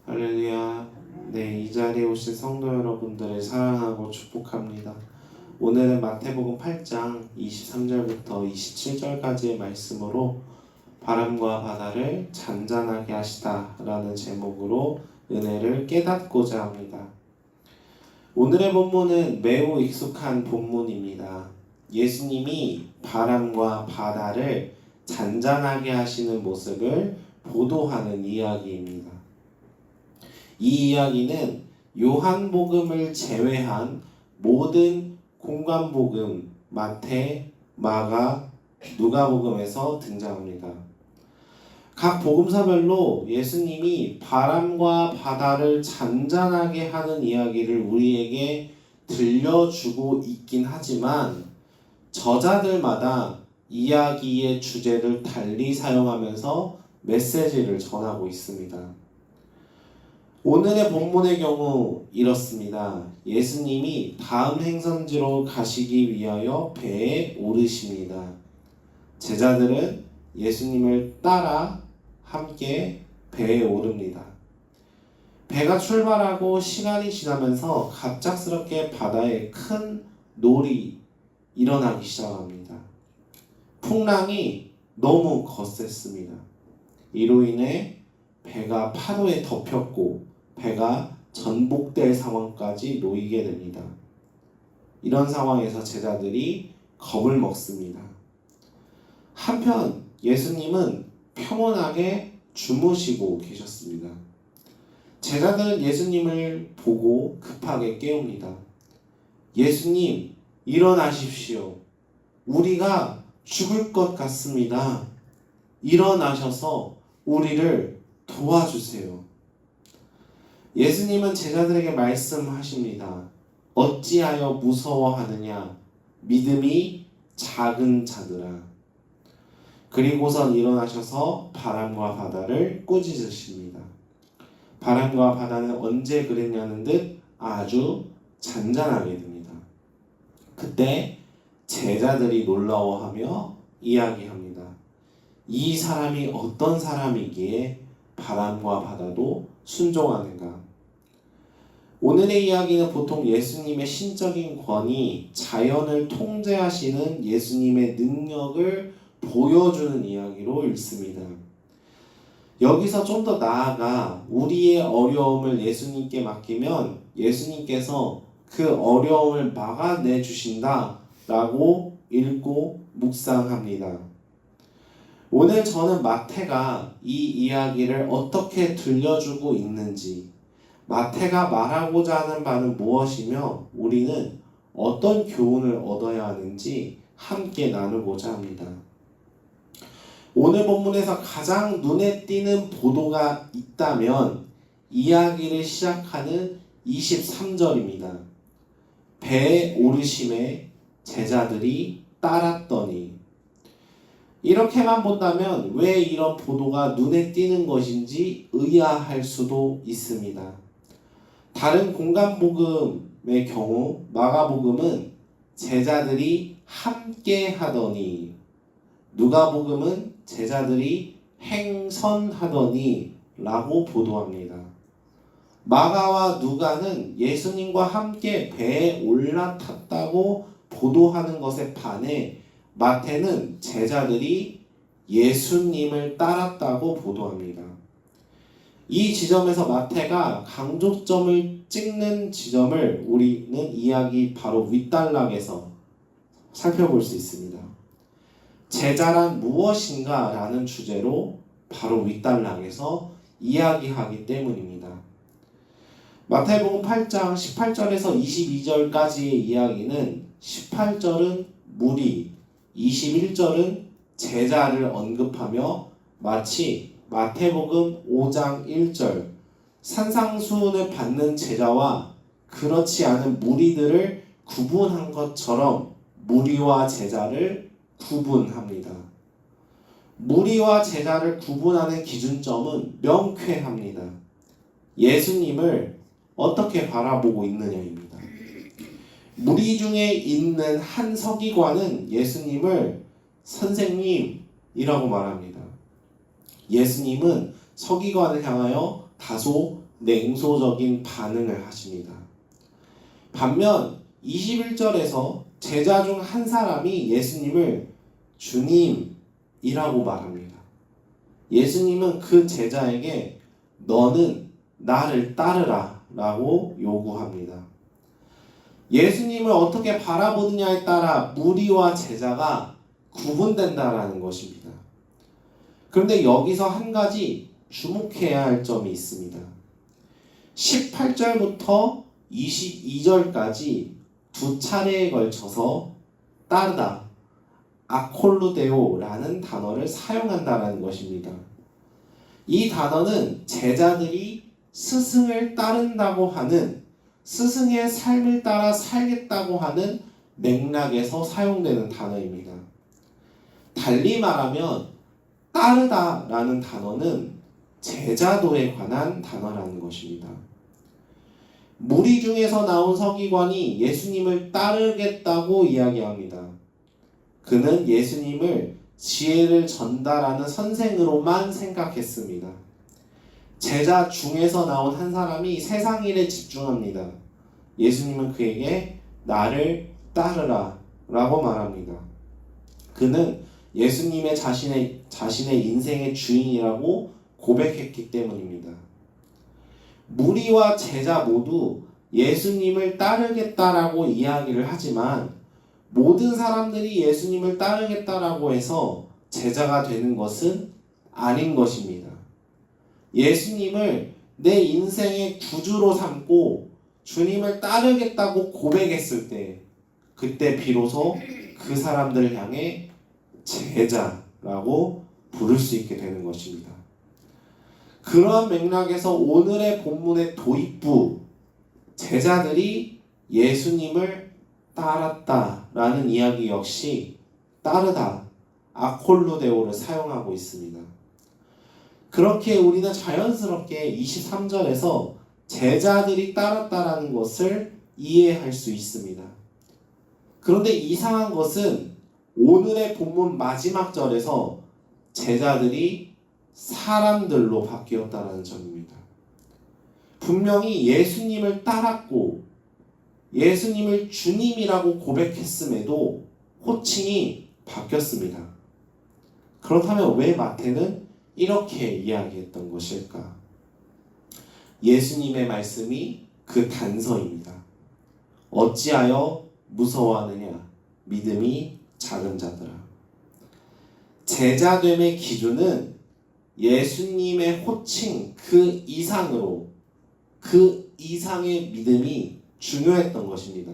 할렐루야. 네, 이 자리에 오신 성도 여러분들을 사랑하고 축복합니다. 오늘은 마태복음 8장 23절부터 27절까지의 말씀으로 바람과 바다를 잔잔하게 하시다라는 제목으로 은혜를 깨닫고자 합니다. 오늘의 본문은 매우 익숙한 본문입니다. 예수님이 바람과 바다를 잔잔하게 하시는 모습을 보도하는 이야기입니다. 이 이야기는 요한복음을 제외한 모든 공관복음, 마태, 마가, 누가복음에서 등장합니다. 각 복음서별로 예수님이 바람과 바다를 잔잔하게 하는 이야기를 우리에게 들려주고 있긴 하지만 저자들마다 이야기의 주제를 달리 사용하면서 메시지를 전하고 있습니다. 오늘의 본문의 경우 이렇습니다. 예수님이 다음 행선지로 가시기 위하여 배에 오르십니다. 제자들은 예수님을 따라 함께 배에 오릅니다. 배가 출발하고 시간이 지나면서 갑작스럽게 바다에 큰 놀이 일어나기 시작합니다. 풍랑이 너무 거셌습니다. 이로 인해 배가 파도에 덮였고 배가 전복될 상황까지 놓이게 됩니다. 이런 상황에서 제자들이 겁을 먹습니다. 한편 예수님은 평온하게 주무시고 계셨습니다. 제자들은 예수님을 보고 급하게 깨웁니다. 예수님, 일어나십시오. 우리가 죽을 것 같습니다. 일어나셔서 우리를 도와주세요. 예수님은 제자들에게 말씀하십니다. 어찌하여 무서워하느냐? 믿음이 작은 자들아. 그리고선 일어나셔서 바람과 바다를 꾸짖으십니다. 바람과 바다는 언제 그랬냐는 듯 아주 잔잔하게 됩니다. 그때 제자들이 놀라워하며 이야기합니다. 이 사람이 어떤 사람이기에 바람과 바다도 순종하는가? 오늘의 이야기는 보통 예수님의 신적인 권위, 자연을 통제하시는 예수님의 능력을 보여주는 이야기로 읽습니다. 여기서 좀 더 나아가 우리의 어려움을 예수님께 맡기면 예수님께서 그 어려움을 막아내 주신다 라고 읽고 묵상합니다. 오늘 저는 마태가 이 이야기를 어떻게 들려주고 있는지, 마태가 말하고자 하는 바는 무엇이며 우리는 어떤 교훈을 얻어야 하는지 함께 나누고자 합니다. 오늘 본문에서 가장 눈에 띄는 보도가 있다면 이야기를 시작하는 23절입니다. 배에 오르심에 제자들이 따랐더니, 이렇게만 본다면 왜 이런 보도가 눈에 띄는 것인지 의아할 수도 있습니다. 다른 공간복음의 경우 마가복음은 제자들이 함께 하더니, 누가복음은 제자들이 행선하더니 라고 보도합니다. 마가와 누가는 예수님과 함께 배에 올라탔다고 보도하는 것에 반해 마태는 제자들이 예수님을 따랐다고 보도합니다. 이 지점에서 마태가 강조점을 찍는 지점을 우리는 이야기 바로 윗단락에서 살펴볼 수 있습니다. 제자란 무엇인가 라는 주제로 바로 윗단락에서 이야기하기 때문입니다. 마태복음 8장 18절에서 22절까지의 이야기는 18절은 무리, 21절은 제자를 언급하며 마치 마태복음 5장 1절 산상수훈을 받는 제자와 그렇지 않은 무리들을 구분한 것처럼 무리와 제자를 구분합니다. 무리와 제자를 구분하는 기준점은 명쾌합니다. 예수님을 어떻게 바라보고 있느냐입니다. 무리 중에 있는 한 서기관은 예수님을 선생님이라고 말합니다. 예수님은 서기관을 향하여 다소 냉소적인 반응을 하십니다. 반면 21절에서 제자 중 한 사람이 예수님을 주님이라고 말합니다. 예수님은 그 제자에게 너는 나를 따르라 라고 요구합니다. 예수님을 어떻게 바라보느냐에 따라 무리와 제자가 구분된다라는 것입니다. 그런데 여기서 한 가지 주목해야 할 점이 있습니다. 18절부터 22절까지 두 차례에 걸쳐서 따르다, 아콜루데오라는 단어를 사용한다라는 것입니다. 이 단어는 제자들이 스승을 따른다고 하는, 스승의 삶을 따라 살겠다고 하는 맥락에서 사용되는 단어입니다. 달리 말하면 따르다라는 단어는 제자도에 관한 단어라는 것입니다. 무리 중에서 나온 서기관이 예수님을 따르겠다고 이야기합니다. 그는 예수님을 지혜를 전달하는 선생으로만 생각했습니다. 제자 중에서 나온 한 사람이 세상 일에 집중합니다. 예수님은 그에게 나를 따르라 라고 말합니다. 그는 예수님의 자신의 인생의 주인이라고 고백했기 때문입니다. 무리와 제자 모두 예수님을 따르겠다라고 이야기를 하지만 모든 사람들이 예수님을 따르겠다라고 해서 제자가 되는 것은 아닌 것입니다. 예수님을 내 인생의 구주로 삼고 주님을 따르겠다고 고백했을 때, 그때 비로소 그 사람들을 향해 제자라고 부를 수 있게 되는 것입니다. 그러한 맥락에서 오늘의 본문의 도입부, 제자들이 예수님을 따랐다라는 이야기 역시 따르다, 아콜루데오를 사용하고 있습니다. 그렇게 우리는 자연스럽게 23절에서 제자들이 따랐다라는 것을 이해할 수 있습니다. 그런데 이상한 것은 오늘의 본문 마지막 절에서 제자들이 사람들로 바뀌었다는 점입니다. 분명히 예수님을 따랐고 예수님을 주님이라고 고백했음에도 호칭이 바뀌었습니다. 그렇다면 왜 마태는 이렇게 이야기했던 것일까? 예수님의 말씀이 그 단서입니다. 어찌하여 무서워하느냐 믿음이 작은 자들아. 제자됨의 기준은 예수님의 호칭 그 이상으로, 그 이상의 믿음이 중요했던 것입니다.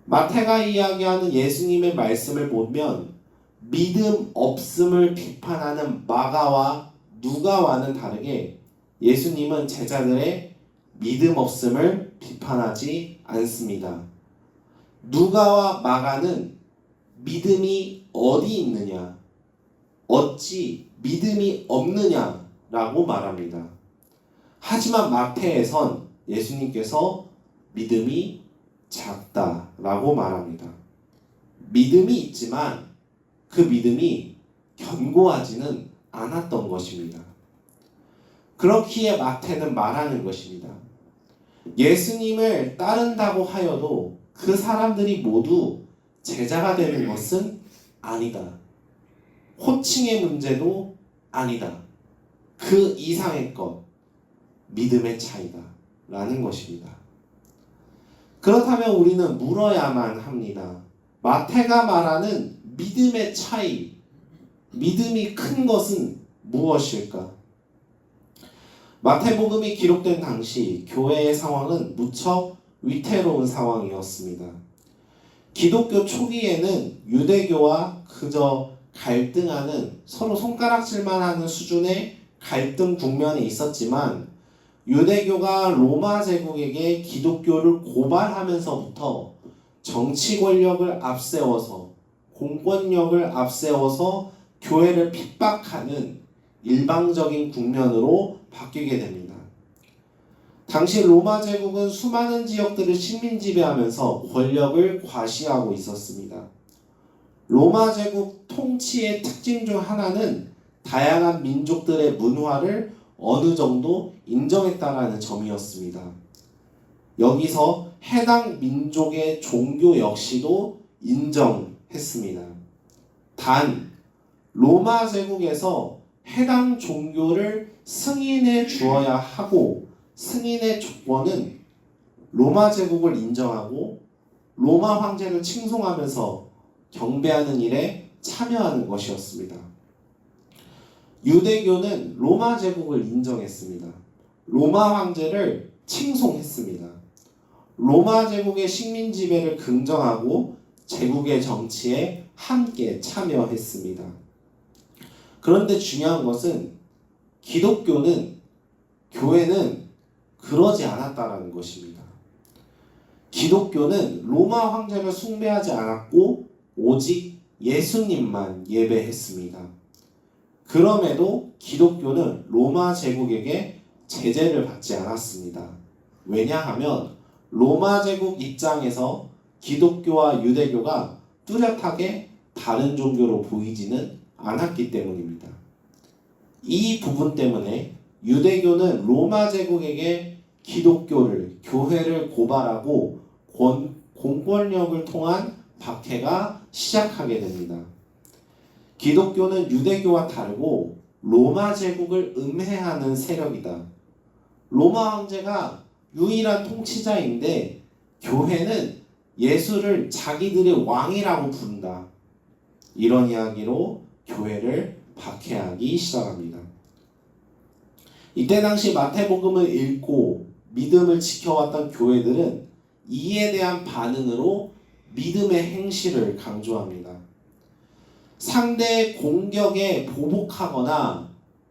마태가 이야기하는 예수님의 말씀을 보면 믿음 없음을 비판하는 마가와 누가와는 다르게 예수님은 제자들의 믿음 없음을 비판하지 않습니다. 누가와 마가는 믿음이 어디 있느냐, 어찌 믿음이 없느냐라고 말합니다. 하지만 마태에선 예수님께서 믿음이 작다라고 말합니다. 믿음이 있지만 그 믿음이 견고하지는 않았던 것입니다. 그렇기에 마태는 말하는 것입니다. 예수님을 따른다고 하여도 그 사람들이 모두 제자가 되는 것은 아니다. 호칭의 문제도 아니다. 그 이상의 것, 믿음의 차이다 라는 것입니다. 그렇다면 우리는 물어야만 합니다. 마태가 말하는 믿음의 차이, 믿음이 큰 것은 무엇일까? 마태복음이 기록된 당시 교회의 상황은 무척 위태로운 상황이었습니다. 기독교 초기에는 유대교와 그저 갈등하는, 서로 손가락질만 하는 수준의 갈등 국면이 있었지만 유대교가 로마 제국에게 기독교를 고발하면서부터 정치 권력을 앞세워서, 공권력을 앞세워서 교회를 핍박하는 일방적인 국면으로 바뀌게 됩니다. 당시 로마 제국은 수많은 지역들을 식민 지배하면서 권력을 과시하고 있었습니다. 로마 제국 통치의 특징 중 하나는 다양한 민족들의 문화를 어느 정도 인정했다라는 점이었습니다. 여기서 해당 민족의 종교 역시도 인정했습니다. 단 로마 제국에서 해당 종교를 승인해 주어야 하고, 승인의 조건은 로마 제국을 인정하고 로마 황제를 칭송하면서 경배하는 일에 참여하는 것이었습니다. 유대교는 로마 제국을 인정했습니다. 로마 황제를 칭송했습니다. 로마 제국의 식민 지배를 긍정하고 제국의 정치에 함께 참여했습니다. 그런데 중요한 것은 교회는 그러지 않았다는 것입니다. 기독교는 로마 황제를 숭배하지 않았고 오직 예수님만 예배했습니다. 그럼에도 기독교는 로마 제국에게 제재를 받지 않았습니다. 왜냐하면 로마 제국 입장에서 기독교와 유대교가 뚜렷하게 다른 종교로 보이지는 않았기 때문입니다. 이 부분 때문에 유대교는 로마 제국에게 교회를 고발하고 공권력을 통한 박해가 시작하게 됩니다. 기독교는 유대교와 다르고 로마 제국을 음해하는 세력이다. 로마 황제가 유일한 통치자인데 교회는 예수를 자기들의 왕이라고 부른다. 이런 이야기로 교회를 박해하기 시작합니다. 이때 당시 마태복음을 읽고 믿음을 지켜왔던 교회들은 이에 대한 반응으로 믿음의 행실을 강조합니다. 상대의 공격에 보복하거나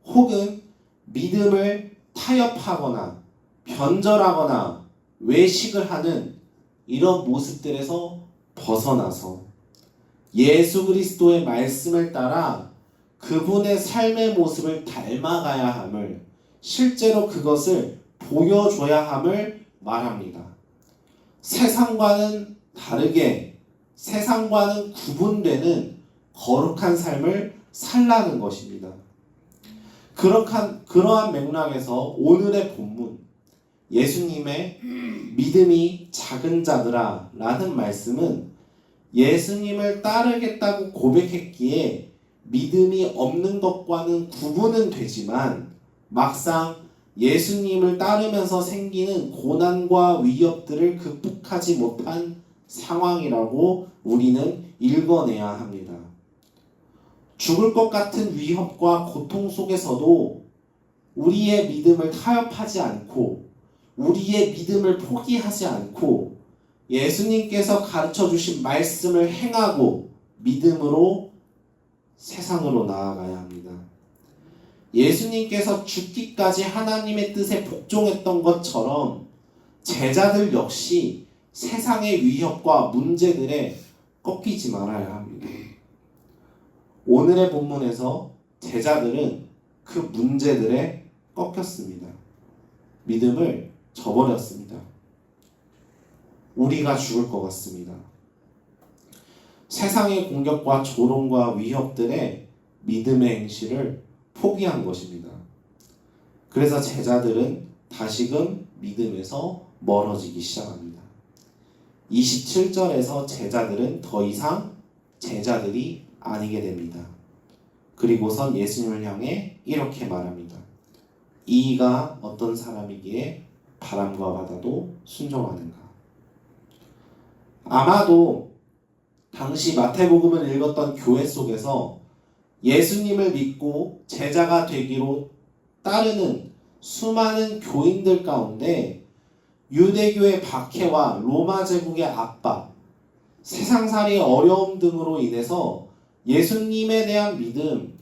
혹은 믿음을 타협하거나 변절하거나 외식을 하는 이런 모습들에서 벗어나서 예수 그리스도의 말씀을 따라 그분의 삶의 모습을 닮아가야 함을, 실제로 그것을 보여줘야 함을 말합니다. 세상과는 다르게, 세상과는 구분되는 거룩한 삶을 살라는 것입니다. 그러한 맥락에서 오늘의 본문, 예수님의 믿음이 작은 자들아 라는 말씀은 예수님을 따르겠다고 고백했기에 믿음이 없는 것과는 구분은 되지만 막상 예수님을 따르면서 생기는 고난과 위협들을 극복하지 못한 상황이라고 우리는 읽어내야 합니다. 죽을 것 같은 위협과 고통 속에서도 우리의 믿음을 타협하지 않고 우리의 믿음을 포기하지 않고 예수님께서 가르쳐 주신 말씀을 행하고 믿음으로 세상으로 나아가야 합니다. 예수님께서 죽기까지 하나님의 뜻에 복종했던 것처럼 제자들 역시 세상의 위협과 문제들에 꺾이지 말아야 합니다. 오늘의 본문에서 제자들은 그 문제들에 꺾였습니다. 믿음을 저버렸습니다. 우리가 죽을 것 같습니다. 세상의 공격과 조롱과 위협들에 믿음의 행실을 포기한 것입니다. 그래서 제자들은 다시금 믿음에서 멀어지기 시작합니다. 27절에서 제자들은 더 이상 제자들이 아니게 됩니다. 그리고선 예수님을 향해 이렇게 말합니다. 이가 어떤 사람이기에 바람과 바다도 순종하는가. 아마도 당시 마태복음을 읽었던 교회 속에서 예수님을 믿고 제자가 되기로 따르는 수많은 교인들 가운데 유대교의 박해와 로마 제국의 압박, 세상살이의 어려움 등으로 인해서 예수님에 대한 믿음,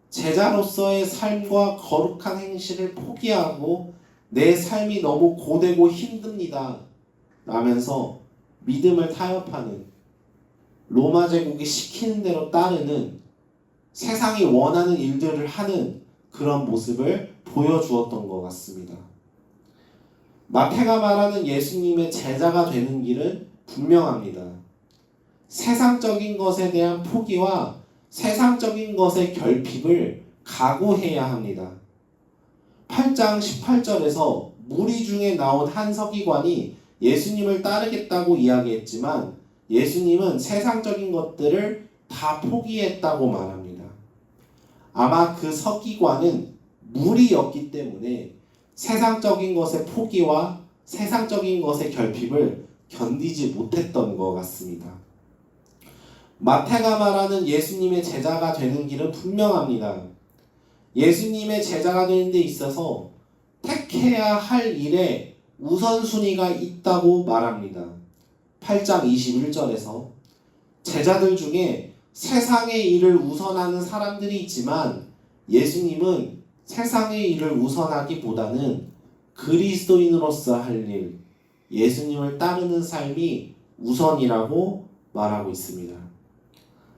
제자로서의 삶과 거룩한 행실을 포기하고 내 삶이 너무 고되고 힘듭니다 라면서 믿음을 타협하는, 로마 제국이 시키는 대로 따르는, 세상이 원하는 일들을 하는 그런 모습을 보여주었던 것 같습니다. 마태가 말하는 예수님의 제자가 되는 길은 분명합니다. 세상적인 것에 대한 포기와 세상적인 것의 결핍을 각오해야 합니다. 8장 18절에서 무리 중에 나온 한 서기관이 예수님을 따르겠다고 이야기했지만 예수님은 세상적인 것들을 다 포기했다고 말합니다. 아마 그 서기관은 무리였기 때문에 세상적인 것의 포기와 세상적인 것의 결핍을 견디지 못했던 것 같습니다. 마태가 말하는 예수님의 제자가 되는 길은 분명합니다. 예수님의 제자가 되는 데 있어서 택해야 할 일에 우선순위가 있다고 말합니다. 8장 21절에서 제자들 중에 세상의 일을 우선하는 사람들이 있지만 예수님은 세상의 일을 우선하기보다는 그리스도인으로서 할 일, 예수님을 따르는 삶이 우선이라고 말하고 있습니다.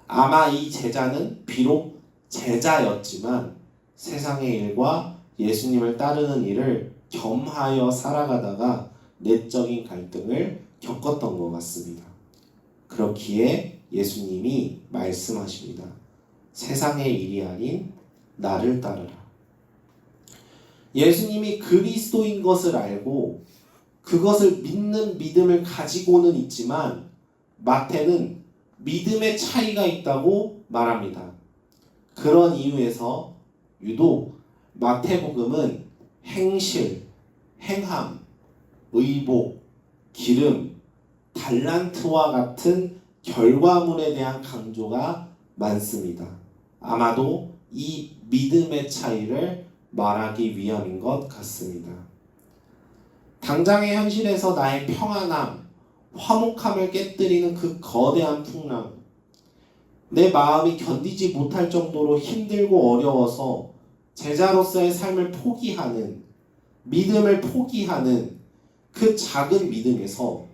아마 이 제자는 비록 제자였지만 세상의 일과 예수님을 따르는 일을 겸하여 살아가다가 내적인 갈등을 겪었던 것 같습니다. 그렇기에 예수님이 말씀하십니다. 세상의 일이 아닌 나를 따르라. 예수님이 그리스도인 것을 알고 그것을 믿는 믿음을 가지고는 있지만 마태는 믿음의 차이가 있다고 말합니다. 그런 이유에서 유독 마태복음은 행실, 행함, 의복, 기름, 달란트와 같은 결과물에 대한 강조가 많습니다. 아마도 이 믿음의 차이를 말하기 위함인 것 같습니다. 당장의 현실에서 나의 평안함, 화목함을 깨뜨리는 그 거대한 풍랑, 내 마음이 견디지 못할 정도로 힘들고 어려워서 제자로서의 삶을 포기하는, 믿음을 포기하는 그 작은 믿음에서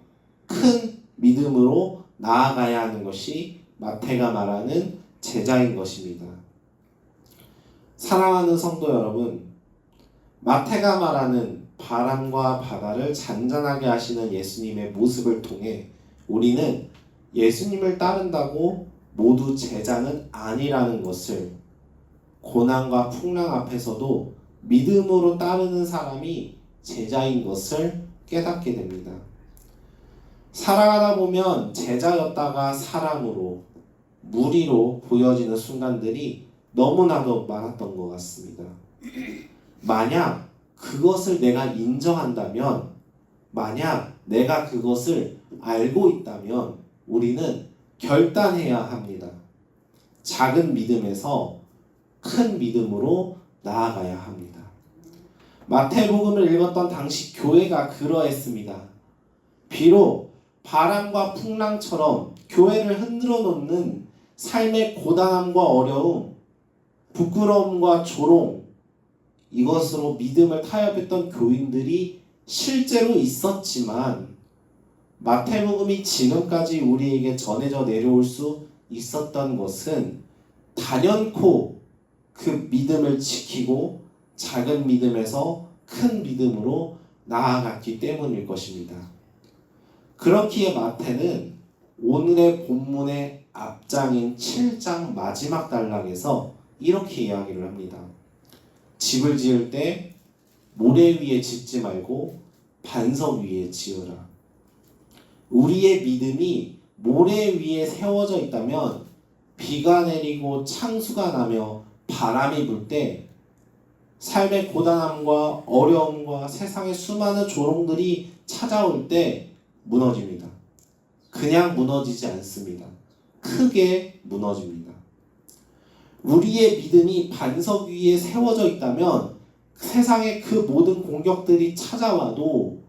큰 믿음으로 나아가야 하는 것이 마태가 말하는 제자인 것입니다. 사랑하는 성도 여러분, 마태가 말하는 바람과 바다를 잔잔하게 하시는 예수님의 모습을 통해 우리는 예수님을 따른다고 모두 제자는 아니라는 것을, 고난과 풍랑 앞에서도 믿음으로 따르는 사람이 제자인 것을 깨닫게 됩니다. 살아가다 보면 제자였다가 사람으로, 무리로 보여지는 순간들이 너무나도 많았던 것 같습니다. 만약 그것을 내가 인정한다면, 만약 내가 그것을 알고 있다면 우리는 결단해야 합니다. 작은 믿음에서 큰 믿음으로 나아가야 합니다. 마태복음을 읽었던 당시 교회가 그러했습니다. 비록 바람과 풍랑처럼 교회를 흔들어 놓는 삶의 고단함과 어려움, 부끄러움과 조롱, 이것으로 믿음을 타협했던 교인들이 실제로 있었지만 마태복음이 지금까지 우리에게 전해져 내려올 수 있었던 것은 단연코 그 믿음을 지키고 작은 믿음에서 큰 믿음으로 나아갔기 때문일 것입니다. 그렇기에 마태는 오늘의 본문의 앞장인 7장 마지막 단락에서 이렇게 이야기를 합니다. 집을 지을 때 모래 위에 짓지 말고 반석 위에 지으라. 우리의 믿음이 모래 위에 세워져 있다면 비가 내리고 창수가 나며 바람이 불 때 삶의 고단함과 어려움과 세상의 수많은 조롱들이 찾아올 때 무너집니다. 그냥 무너지지 않습니다. 크게 무너집니다. 우리의 믿음이 반석 위에 세워져 있다면 세상의 그 모든 공격들이 찾아와도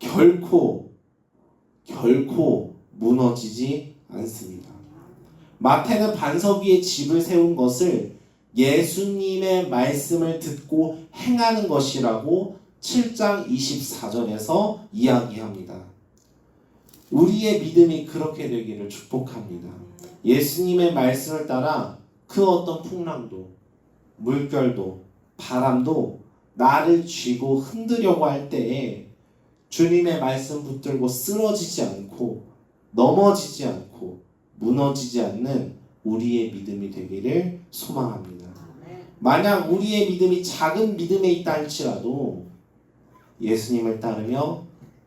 결코 무너지지 않습니다. 마태는 반석 위에 집을 세운 것을 예수님의 말씀을 듣고 행하는 것이라고 7장 24절에서 이야기합니다. 우리의 믿음이 그렇게 되기를 축복합니다. 예수님의 말씀을 따라 그 어떤 풍랑도, 물결도, 바람도 나를 쥐고 흔들려고 할 때에 주님의 말씀 붙들고 쓰러지지 않고 넘어지지 않고 무너지지 않는 우리의 믿음이 되기를 소망합니다. 만약 우리의 믿음이 작은 믿음에 있다 할지라도 예수님을 따르며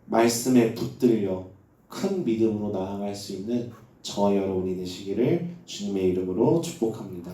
말씀에 붙들려 큰 믿음으로 나아갈 수 있는 저와 여러분이 되시기를 주님의 이름으로 축복합니다.